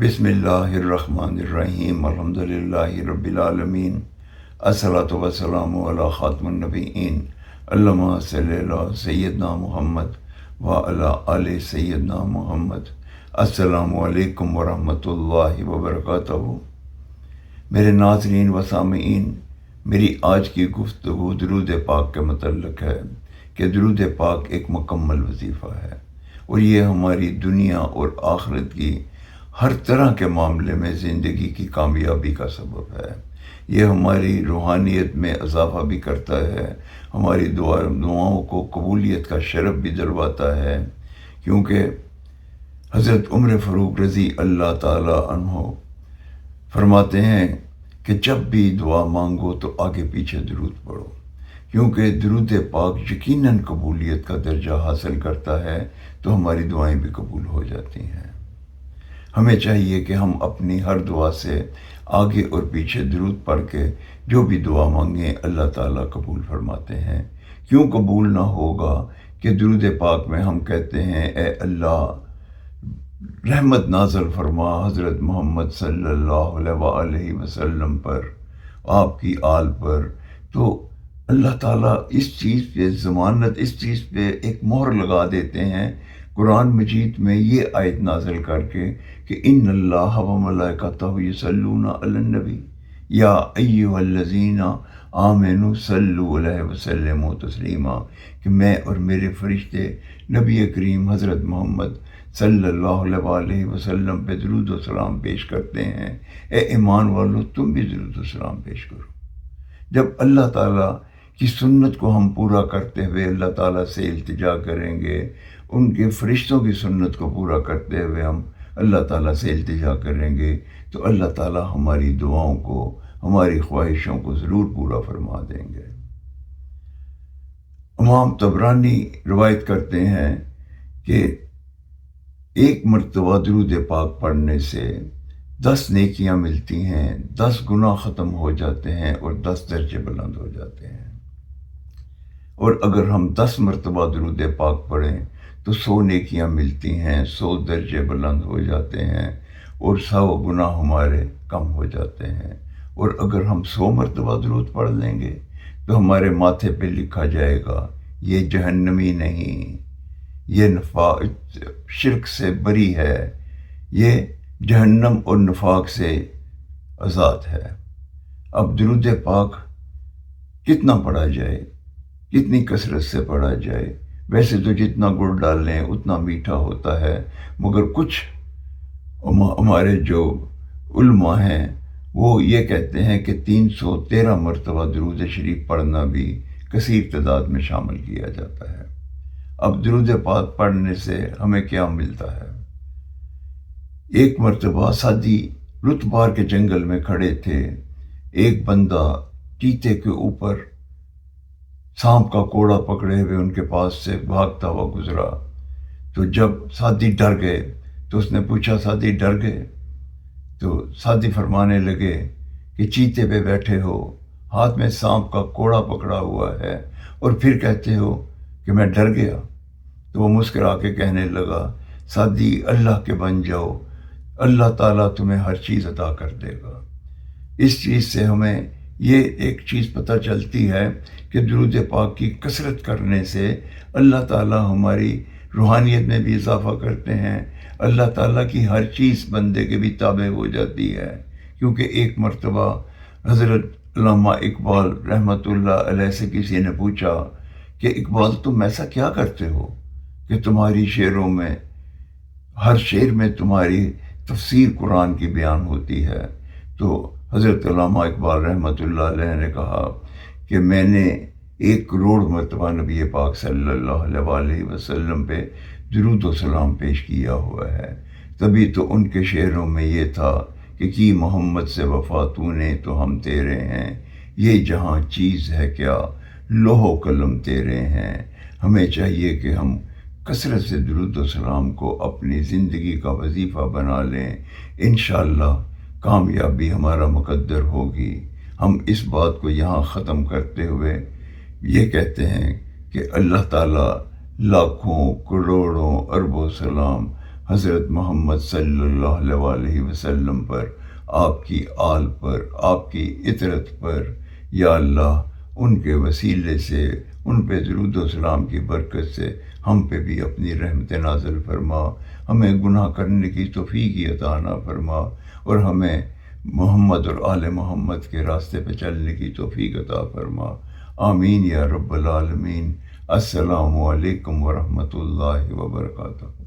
بسم اللہ الرحمن الرحیم الحمدللہ رب العالمین الصلاۃ والسلام علی خاتم النبیین اللہم صلی علی سیدنا محمد وعلی آل سیدنا محمد۔ السلام علیکم ورحمۃ اللہ وبرکاتہ۔ میرے ناظرین و سامعین، میری آج کی گفتگو درود پاک کے متعلق ہے کہ درود پاک ایک مکمل وظیفہ ہے اور یہ ہماری دنیا اور آخرت کی ہر طرح کے معاملے میں زندگی کی کامیابی کا سبب ہے۔ یہ ہماری روحانیت میں اضافہ بھی کرتا ہے، ہماری دعاؤں کو قبولیت کا شرف بھی دلواتا ہے، کیونکہ حضرت عمر فاروق رضی اللہ تعالی عنہ فرماتے ہیں کہ جب بھی دعا مانگو تو آگے پیچھے درود پڑھو، کیونکہ درود پاک یقیناً قبولیت کا درجہ حاصل کرتا ہے تو ہماری دعائیں بھی قبول ہو جاتی ہیں۔ ہمیں چاہیے کہ ہم اپنی ہر دعا سے آگے اور پیچھے درود پڑھ کے جو بھی دعا مانگیں اللہ تعالیٰ قبول فرماتے ہیں۔ کیوں قبول نہ ہوگا کہ درود پاک میں ہم کہتے ہیں اے اللہ رحمت نازل فرما حضرت محمد صلی اللہ علیہ وآلہ وسلم پر، آپ کی آل پر، تو اللہ تعالیٰ اس چیز پہ ضمانت، اس چیز پہ ایک مہر لگا دیتے ہیں قرآن مجید میں یہ آیت نازل کر کے کہ ان اللہ و ملائکتہ یصلون علی النبی یا ایھا الذین آمنوا صلوا علیہ وسلموا تسلیما، کہ میں اور میرے فرشتے نبی کریم حضرت محمد صلی اللہ علیہ وآلہ وسلم پہ درود و سلام پیش کرتے ہیں۔ اے ایمان والو تم بھی درود و سلام پیش کرو۔ جب اللہ تعالیٰ کی سنت کو ہم پورا کرتے ہوئے اللہ تعالیٰ سے التجا کریں گے، ان کے فرشتوں کی سنت کو پورا کرتے ہوئے ہم اللہ تعالیٰ سے التجا کریں گے تو اللہ تعالیٰ ہماری دعاؤں کو، ہماری خواہشوں کو ضرور پورا فرما دیں گے۔ امام طبرانی روایت کرتے ہیں کہ ایک مرتبہ درود پاک پڑھنے سے 10 نیکیاں ملتی ہیں، 10 گناہ ختم ہو جاتے ہیں اور 10 درجے بلند ہو جاتے ہیں۔ اور اگر ہم 10 مرتبہ درود پاک پڑھیں تو 100 نیکیاں ملتی ہیں، 100 درجے بلند ہو جاتے ہیں اور 100 گناہ ہمارے کم ہو جاتے ہیں۔ اور اگر ہم 100 مرتبہ درود پڑھ لیں گے تو ہمارے ماتھے پہ لکھا جائے گا یہ جہنمی نہیں، یہ شرک سے بری ہے، یہ جہنم اور نفاق سے آزاد ہے۔ اب درود پاک کتنا پڑھا جائے، کتنی کثرت سے پڑھا جائے؟ ویسے تو جتنا گڑ ڈال لیں اتنا میٹھا ہوتا ہے، مگر کچھ ہمارے جو علماء ہیں وہ یہ کہتے ہیں کہ 313 مرتبہ درود شریف پڑھنا بھی کثیر تعداد میں شامل کیا جاتا ہے۔ اب درود پاک پڑھنے سے ہمیں کیا ملتا ہے؟ ایک مرتبہ سعدی رتبار کے جنگل میں کھڑے تھے، ایک بندہ چیتے کے اوپر سانپ کا کوڑا پکڑے ہوئے ان کے پاس سے بھاگتا ہوا گزرا، تو جب سعدی ڈر گئے تو اس نے پوچھا سعدی ڈر گئے؟ تو سعدی فرمانے لگے کہ چیتے پہ بیٹھے ہو، ہاتھ میں سانپ کا کوڑا پکڑا ہوا ہے اور پھر کہتے ہو کہ میں ڈر گیا۔ تو وہ مسکرا کے کہنے لگا سعدی اللہ کے بن جاؤ، اللہ تعالیٰ تمہیں ہر چیز عطا کر دے گا۔ اس چیز سے ہمیں یہ ایک چیز پتہ چلتی ہے کہ درود پاک کی کثرت کرنے سے اللہ تعالیٰ ہماری روحانیت میں بھی اضافہ کرتے ہیں، اللہ تعالیٰ کی ہر چیز بندے کے بھی تابع ہو جاتی ہے۔ کیونکہ ایک مرتبہ حضرت علامہ اقبال رحمۃ اللہ علیہ سے کسی نے پوچھا کہ اقبال تم ایسا کیا کرتے ہو کہ تمہاری شعروں میں ہر شعر میں تمہاری تفسیر قرآن کی بیان ہوتی ہے؟ تو حضرت علامہ اقبال رحمۃ اللہ علیہ نے کہا کہ میں نے 1 کروڑ مرتبہ نبی پاک صلی اللہ علیہ وآلہ وسلم پہ درود و سلام پیش کیا ہوا ہے، تبھی تو ان کے شعروں میں یہ تھا کہ کی محمد سے وفا تو نے تو ہم تیرے ہیں، یہ جہاں چیز ہے کیا لوح و قلم تیرے ہیں۔ ہمیں چاہیے کہ ہم کثرت سے درود و سلام کو اپنی زندگی کا وظیفہ بنا لیں، انشاءاللہ کامیابی ہمارا مقدر ہوگی۔ ہم اس بات کو یہاں ختم کرتے ہوئے یہ کہتے ہیں کہ اللہ تعالیٰ لاکھوں کروڑوں اربوں سلام حضرت محمد صلی اللہ علیہ وسلم پر، آپ کی آل پر، آپ کی اطرت پر، یا اللہ ان کے وسیلے سے، ان پہ درود و سلام کی برکت سے ہم پہ بھی اپنی رحمت نازل فرما، ہمیں گناہ کرنے کی توفیق عطا نہ فرما، اور ہمیں محمد اور آل محمد کے راستے پہ چلنے کی توفیق عطا فرما۔ آمین یا رب العالمین۔ السلام علیکم ورحمۃ اللہ وبرکاتہ۔